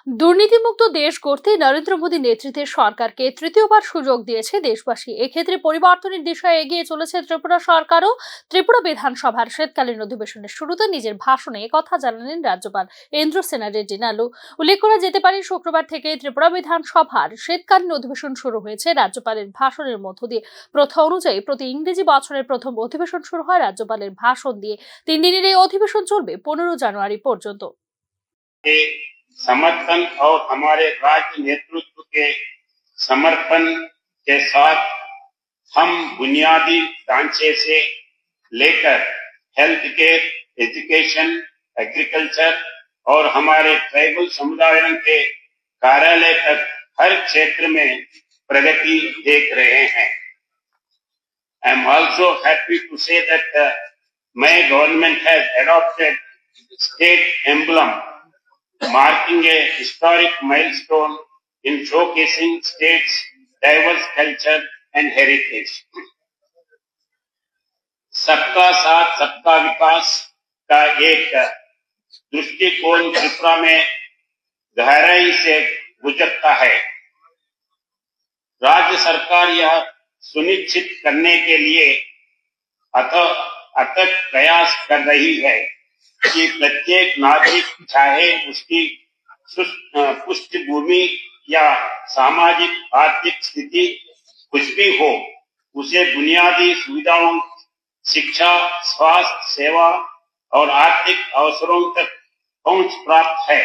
দুর্নীতিমুক্ত দেশ গড়তে নরেন্দ্র মোদী নেতৃত্বের সরকারকে তৃতীয়বার সুযোগ দিয়েছে দেশবাসী। এক্ষেত্রে পরিবর্তনের দিশায় এগিয়ে চলেছে ত্রিপুরা সরকারও। ত্রিপুরা বিধানসভার শীতকালীন অধিবেশনের শুরুতে নিজের ভাষণে একথা জানালেন রাজ্যপাল ইন্দ্রসেনা রেড্ডি নালু। উল্লেখ করা যেতে পারে, শুক্রবার থেকে ত্রিপুরা বিধানসভার শীতকালীন অধিবেশন শুরু হয়েছে। রাজ্যপালের ভাষণের মধ্য দিয়ে প্রথা অনুযায়ী প্রতি ইংরেজি বছরের প্রথম অধিবেশন শুরু হয় রাজ্যপালের ভাষণ দিয়ে। 3 দিনের এই অধিবেশন চলবে 15 জানুয়ারি পর্যন্ত। समर्थन और हमारे राज्य नेतृत्व के समर्थन के साथ हम बुनियादी ढांचे से लेकर हेल्थ केयर, एजुकेशन, एग्रीकल्चर और हमारे ट्राइबल समुदायों के कार्यालय तक हर क्षेत्र में प्रगति देख रहे हैं। I am also happy to say that my government has adopted state emblem, marking a historic milestone in showcasing state's diverse culture and heritage. सबका साथ सबका विकास का एक दृष्टिकोण त्रिपुरा में गहराई से गुजरता है। राज्य सरकार यह सुनिश्चित करने के लिए अथक प्रयास कर रही है कि प्रत्येक नागरिक, चाहे उसकी पृष्ठभूमि या सामाजिक आर्थिक स्थिति कुछ भी हो, उसे बुनियादी सुविधाओं, शिक्षा, स्वास्थ्य सेवा और आर्थिक अवसरों तक पहुंच प्राप्त है।